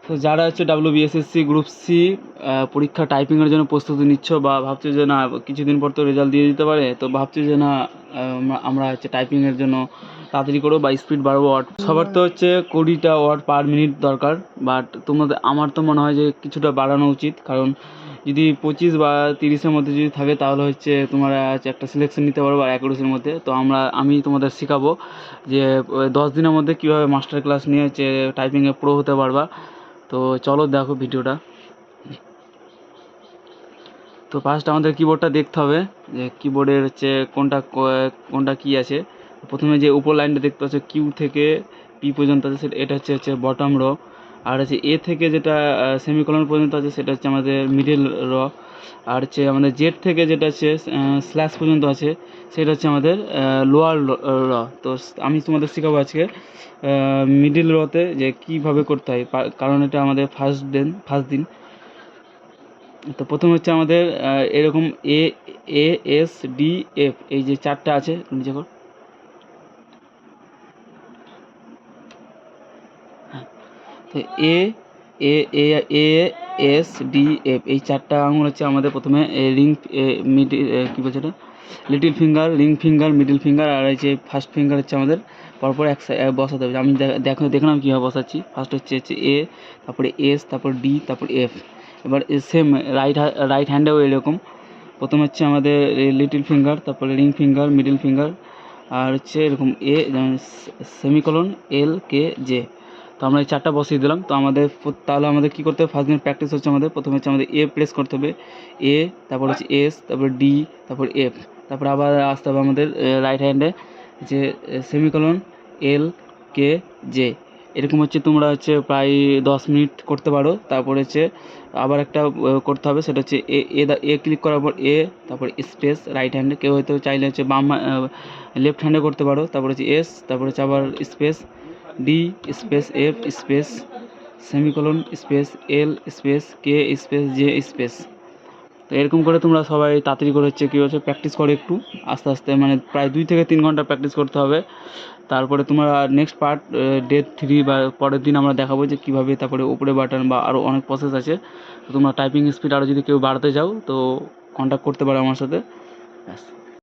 তো যারা হচ্ছে WBSSC গ্রুপ সি পরীক্ষা টাইপিংয়ের জন্য প্রস্তুতি নিচ্ছ বা ভাবছো যে না কিছুদিন পর তো রেজাল্ট দিয়ে দিতে পারে, তো ভাবছো যে না আমরা হচ্ছে টাইপিংয়ের জন্য তাড়াতাড়ি করবো বা স্পিড বাড়াবো ওয়ার্ড, সবার তো হচ্ছে 20টা ওয়ার্ড পার মিনিট দরকার। বাট আমার তো মনে হয় যে কিছুটা বাড়ানো উচিত, কারণ যদি 25 বা 30-এর মধ্যে যদি থাকে তাহলে হচ্ছে তোমরা একটা সিলেকশন নিতে পারো বা অ্যাকুরেসির মধ্যে। তো আমি তোমাদের শেখাবো যে 10 দিনের মধ্যে কীভাবে মাস্টার ক্লাস নিয়ে হচ্ছে টাইপিংয়ে প্রো হতে পারবা। তো চলো দেখো ভিডিওটা। তো ফার্স্ট আমাদের কিবোর্ডটা দেখতে হবে যে কিবোর্ডের হচ্ছে কোনটা কী আছে। প্রথমে যে উপর লাইনটা দেখতে পাচ্ছ কিউ থেকে পি পর্যন্ত আছে সেটা এটা হচ্ছে বটম র, আর হচ্ছে এ থেকে যেটা সেমিকলন পর্যন্ত আছে সেটা হচ্ছে আমাদের মিডল র, আর হচ্ছে আমাদের জেড থেকে যেটা হচ্ছে স্ল্যাশ পর্যন্ত আছে সেটা হচ্ছে আমাদের লোয়ার র। তো আমি তোমাদের শেখাবো আজকে মিডল রতে যে কীভাবে করতে হয়, কারণ এটা আমাদের ফার্স্ট দিন। তো প্রথম হচ্ছে আমাদের এরকম এ এ এস ডি এফ এই যে চারটা আছে নিচে কর। তো এ এ এ এ এস ডি এফ এই চারটা আঙুল হচ্ছে আমাদের প্রথমে রিং মিডিল কী বলছে এটা little finger, ring finger, middle finger, আর এই যে ফার্স্ট ফিঙ্গার হচ্ছে আমাদের পরপর এক বসাতে হবে। আমি দেখলাম কীভাবে বসাচ্ছি। ফার্স্ট হচ্ছে এ, তারপরে এস, তারপর ডি, তারপর এফ। এবার সেম রাইট হ্যান্ডেও এরকম প্রথম হচ্ছে আমাদের লিটিল ফিঙ্গার, তারপরে রিং ফিঙ্গার, মিডিল ফিঙ্গার, আর হচ্ছে এরকম এ সেমিকলন এল কে জে। তো আমরা এই চারটা বসিয়ে দিলাম। তো তাহলে আমাদের কী করতে হবে, ফার্স্ট দিন প্র্যাকটিস হচ্ছে আমাদের প্রথমে হচ্ছে আমাদের এ প্রেস করতে হবে, এ, তারপর হচ্ছে এস, তারপর ডি, তারপর এফ, তারপর আবার আসতে হবে আমাদের রাইট হ্যান্ডে যে সেমিকলন এল কে জে। এরকম হচ্ছে তোমরা হচ্ছে প্রায় 10 মিনিট করতে পারো। তারপর হচ্ছে আবার একটা করতে হবে, সেটা হচ্ছে এ ক্লিক করার পর এ, তারপর স্পেস রাইট হ্যান্ডে, কেউ হয়তো চাইলে হচ্ছে লেফট হ্যান্ডে করতে পারো। তারপর হচ্ছে এস, তারপর হচ্ছে আবার space D, space F, space semicolon, space L, space K, space J, space. তো এরকম করে তোমরা সবাই তাড়াতাড়ি করে হচ্ছে কী হচ্ছে প্র্যাকটিস করো একটু আস্তে আস্তে, মানে প্রায় 2 থেকে 3 ঘন্টা প্র্যাকটিস করতে হবে। তারপরে তোমরা নেক্সট পার্ট ডে 3 বা পরের দিন আমরা দেখাবো যে কীভাবে তারপরে উপরে বাটন বা আরও অনেক প্রসেস আছে। তো তোমরা টাইপিং স্পিড আরও যদি কেউ বাড়াতে চাও তো কন্ট্যাক্ট করতে পারো আমার সাথে। ব্যাস।